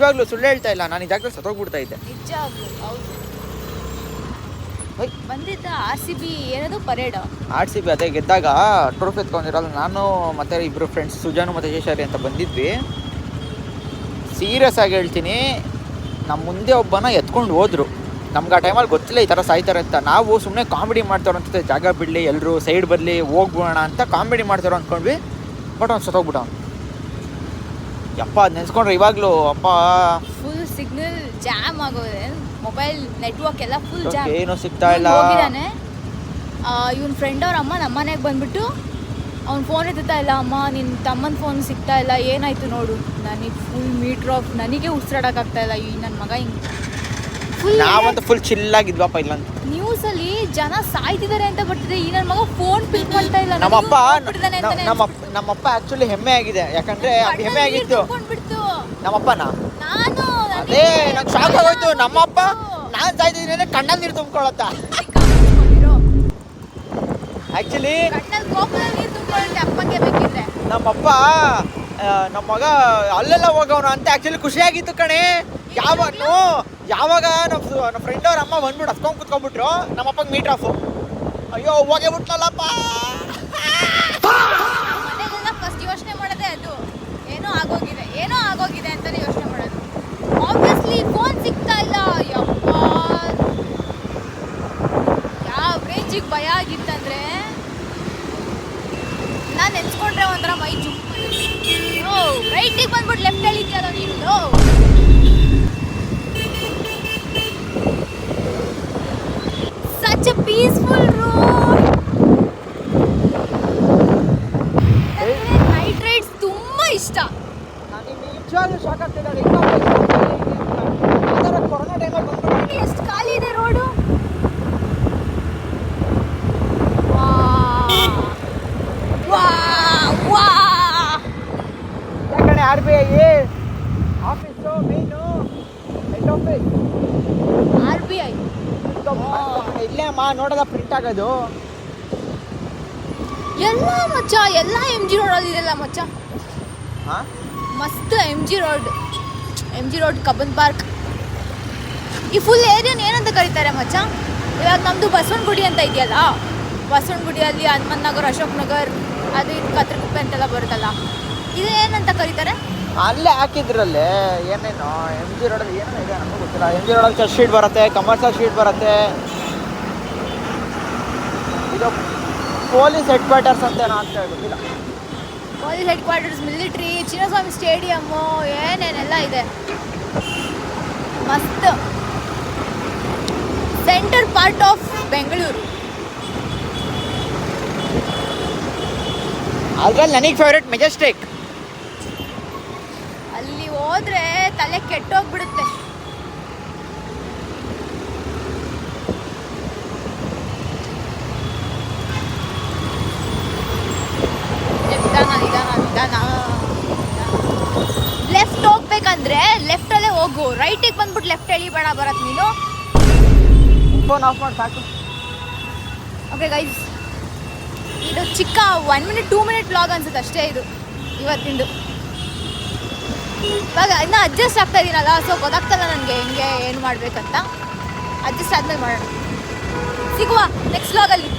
ನಿಜವಾಗ್ಲೂ ಸುಳ್ಳು ಹೇಳ್ತಾ ಇಲ್ಲ, ನಾನು ಇದಾಗಲೂ ಸತ್ತೋಗ್ಬಿಡ್ತಾ ಇದ್ದೆ. ನಿಜ ಹೌದು. ಬಂದಿದ್ದ RCB ಏನದು ಪರೇಡ್, RCB ಅದೇ ಗೆದ್ದಾಗ ಟ್ರೋಫಿ ಎತ್ಕೊಂಡಿರಲ್ಲ. ನಾನು ಮತ್ತೆ ಇಬ್ಬರು ಫ್ರೆಂಡ್ಸ್ ಸುಜಾನು ಮತ್ತು ಶೇಷಾರಿ ಅಂತ ಬಂದಿದ್ವಿ. ಸೀರಿಯಸ್ ಆಗಿ ಹೇಳ್ತೀನಿ, ನಮ್ಮ ಮುಂದೆ ಒಬ್ಬನ ಎತ್ಕೊಂಡು ಹೋದ್ರು. ನಮ್ಗೆ ಆ ಟೈಮಲ್ಲಿ ಗೊತ್ತಿಲ್ಲ ಈ ಥರ ಸಾಯ್ತಾರೆ ಅಂತ. ನಾವು ಸುಮ್ಮನೆ ಕಾಮಿಡಿ ಮಾಡ್ತಾರೋ ಅಂತ, ಜಾಗ ಬಿಡಲಿ ಎಲ್ಲರೂ ಸೈಡ್ ಬರಲಿ ಹೋಗ್ಬೋಣ ಅಂತ ಕಾಮಿಡಿ ಮಾಡ್ತಾರೋ ಅಂದ್ಕೊಂಡ್ವಿ. ಬಟ್ ಅವ್ನು ಸತ್ತೋಗ್ಬಿಟ್ಟ. ಯಪ್ಪ ಅದು ನೆನೆಸ್ಕೊಂಡ್ರೆ ಇವಾಗಲೂ ಅಪ್ಪ ಫುಲ್ ಸಿಗ್ನಲ್ ಜಾಮ್ ಆಗೋದೆ, ಮೊಬೈಲ್ ನೆಟ್ವರ್ಕ್ ಎಲ್ಲ ಫುಲ್ ಜಾಮ್, ಏನೂ ಸಿಗ್ತಾ ಇಲ್ಲ. ಹೋಗಿದ್ದಾನೆ ಇವನ ಫ್ರೆಂಡ್ ಅವ್ರ ಅಮ್ಮ ನಮ್ಮ ಮನೆಗೆ ಬಂದ್ಬಿಟ್ಟು ಅವ್ನ ಫೋನ್ ಎತ್ತಾ ಇಲ್ಲ, ಅಮ್ಮ ನಿನ್ನ ತಮ್ಮನ ಫೋನ್ ಸಿಗ್ತಾ ಇಲ್ಲ, ಏನಾಯ್ತು ನೋಡು. ನನಗೆ ಫುಲ್ ಮೀಟ್ರ್ ಆಫ್, ನನಗೆ ಉಸಿರಾಡೋಕ್ಕಾಗ್ತಾ ಇಲ್ಲ. ಈ ನನ್ನ ಮಗ ಹಿಂಗೆ ಫುಲ್, ನಾವಂತೂ ಫುಲ್ ಚಿಲ್ಲಾಗಿದ್ವಪ್ಪ. ಇಲ್ಲ ನ್ಯೂಸಲ್ಲಿ ಜನ ಸಾಯ್ತಿದ್ದಾರೆ ಅಂತ ಬರ್ತಿದೆ, ಈ ನನ್ನ ಮಗ ಫೋನ್ ಪಿಕ್ ಮಾಡ್ತಾ ಇಲ್ಲ. ನಮ್ಮಪ್ಪ ಆಕ್ಚುಲಿ ಹೆಮ್ಮೆ ಆಗಿದೆ, ಯಾಕಂದ್ರೆ ಅದು ಹೆಮ್ಮೆ ಆಗಿತ್ತು ನಮ್ಮಪ್ಪನ. ನಾನು ಅದೇ ನಂಗೆ ಶಾಕ್ ಆಗೋಯ್ತು. ನಮ್ಮಪ್ಪ ನಾನು ಸಾಯ್ತಿದ್ದೀನಿ ಕಣ್ಣಲ್ಲಿ ನೀರು ತುಂಬ್ಕೊಳತ್ತ. ಆಕ್ಚುಲಿ ನಮ್ಮಪ್ಪ ನಮ್ಮ ಮಗ ಅಲ್ಲೆಲ್ಲ ಹೋಗವನು ಅಂತ ಆಕ್ಚುಲಿ ಖುಷಿಯಾಗಿತ್ತು ಕಣೆ. ಯಾವಾಗ ನಮ್ಮ ಫ್ರೆಂಡ್ ಅವ್ರ ಅಮ್ಮ ಬಂದ್ಬಿಟ್ಟು ಹತ್ಕೊಂಡು ಕುತ್ಕೊಂಡ್ಬಿಟ್ರು, ನಮ್ಮಪ್ಪಗೆ ಮೀಟ್ರ್ ಆಫು. ಅಯ್ಯೋ ಹೋಗೇ ಬಿಟ್ಲಲ್ಲಪ್ಪ. ಮನೆಗೆಲ್ಲ ಫಸ್ಟ್ ಯೋಚನೆ ಮಾಡೋದೇ ಅದು, ಏನೋ ಆಗೋಗಿದೆ ಅಂತಾನೆ ಯೋಚನೆ ಮಾಡೋದು. ಆಬ್ವಿಯಸ್ಲಿ ಫೋನ್ ಸಿಗ್ತಾ ಇಲ್ಲ. ಯಪ್ಪ ಯಾವ ರೇಂಜಿಗೆ ಭಯ ಆಗಿತ್ತಂದ್ರೆ, ನಾನು ನೆನ್ಸ್ಕೊಂಡ್ರೆ ಒಂಥರ ಮೈ ಜುಮ್. ರೈಟಿಗೆ ಬಂದ್ಬಿಟ್ಟು ಲೆಫ್ಟ್ ಹೇಳಿದ್ಯಲ್ಲ ನೀನು. Such a peaceful road. ನನಗೆ ನೈಟ್ ರೈಡ್ಸ್ ತುಂಬಾ ಇಷ್ಟ. ನಿಜವಾಗ್ಲೂ ಶಾಕ್ ಆಗ್ತಿದ್ದಾರೆ. ಕೊರೋನಾ ಟೈಮಲ್ಲಿ ಬಂದ್ಬಿಟ್ಟು ಎಷ್ಟು ಖಾಲಿ ಇದೆ ರೋಡು. ಯಾಕಂದ್ರೆ RBI office main head office RBI ಇಲ್ಲೇ ಅಮ್ಮ ನೋಡೋದ ಪ್ರಿಂಟ್ ಆಗೋದು ಎಲ್ಲ ಮಚ್ಚ, ಎಲ್ಲ MG ರೋಡಲ್ಲಿ ಇದೆಲ್ಲ ಮಚ್ಚ. ಮಸ್ತ್ MG ರೋಡ್ ಕಬ್ಬನ್ ಪಾರ್ಕ್. ಈ ಫುಲ್ ಏರಿಯಾನ ಏನಂತ ಕರೀತಾರೆ ಮಚ್ಚ? ಇವಾಗ ನಮ್ಮದು ಬಸವನಗುಡಿ ಅಂತ ಇದೆಯಲ್ಲ, ಬಸವನಗುಡಿಯಲ್ಲಿ ಹನುಮಂತ ನಗರ್, ಅಶೋಕ್ ನಗರ್, ಅದು ಇದು ಕತ್ರಗುಪ್ಪೆ ಅಂತೆಲ್ಲ ಬರುತ್ತಲ್ಲ, ಇದು ಏನಂತ ಕರೀತಾರೆ? ಅಲ್ಲೇ ಹಾಕಿದ್ರಲ್ಲೇ ಏನೇನು MG ರೋಡಲ್ಲಿ ಏನೇನು ಇದೆ ನಮಗೂ ಗೊತ್ತಿಲ್ಲ. MG ರೋಡಲ್ಲಿ ಚರ್ಚ್ ಸ್ಟ್ರೀಟ್ ಬರುತ್ತೆ, ಕಮರ್ಷಿಯಲ್ ಸ್ಟ್ರೀಟ್ ಬರುತ್ತೆ. ಇದು ಪೊಲೀಸ್ ಹೆಡ್ ಕ್ವಾರ್ಟರ್ಸ್ ಅಂತ ಏನೋ ಅಂತ ಗೊತ್ತಿಲ್ಲ. Police head quarters, military, Chinnaswamy stadium, ಏನೇನೆಲ್ಲ ಇದೆ. ಮಸ್ತ್ ಸೆಂಟರ್ ಪಾರ್ಟ್ ಆಫ್ ಬೆಂಗಳೂರು. ಅದ್ರಲ್ಲಿ ನನಗೆ ಫೇವ್ರೇಟ್ ಮೆಜೆಸ್ಟಿಕ್. ಅಲ್ಲಿ ಹೋದ್ರೆ ತಲೆ ಕೆಟ್ಟೋಗ್ಬಿಡುತ್ತೆ. ನಿಧಾನ. ಲೆಫ್ಟ್ ಹೋಗ್ಬೇಕಂದ್ರೆ ಲೆಫ್ಟಲ್ಲೇ ಹೋಗು, ರೈಟಿಗೆ ಬಂದ್ಬಿಟ್ಟು ಲೆಫ್ಟ್ ಎಳಿಬೇಡ ಬರತ್ ನೀನು. ಫೋನ್ ಆಫ್ ಮಾಡಿ ಸಾಕು. ಓಕೆ ಗೈಸ್, ಇದು ಚಿಕ್ಕ 1 ಮಿನಿಟ್ 2 ಮಿನಿಟ್ ವ್ಲಾಗ್ ಅನ್ಸುತ್ತೆ ಅಷ್ಟೇ ಇದು ಇವತ್ತಿಂದು. ಇವಾಗ ಇನ್ನೂ ಅಡ್ಜಸ್ಟ್ ಆಗ್ತಾ ಇದೀನಲ್ಲ, ಸೊ ಗೊತ್ತಾಗ್ತಲ್ಲ ನನಗೆ ಹೆಂಗೆ ಏನು ಮಾಡಬೇಕಂತ. ಅಡ್ಜಸ್ಟ್ ಆದ್ಮೇಲೆ ಮಾಡೋಣ. ಸಿಗುವ ನೆಕ್ಸ್ಟ್ ವ್ಲಾಗಲ್ಲಿ.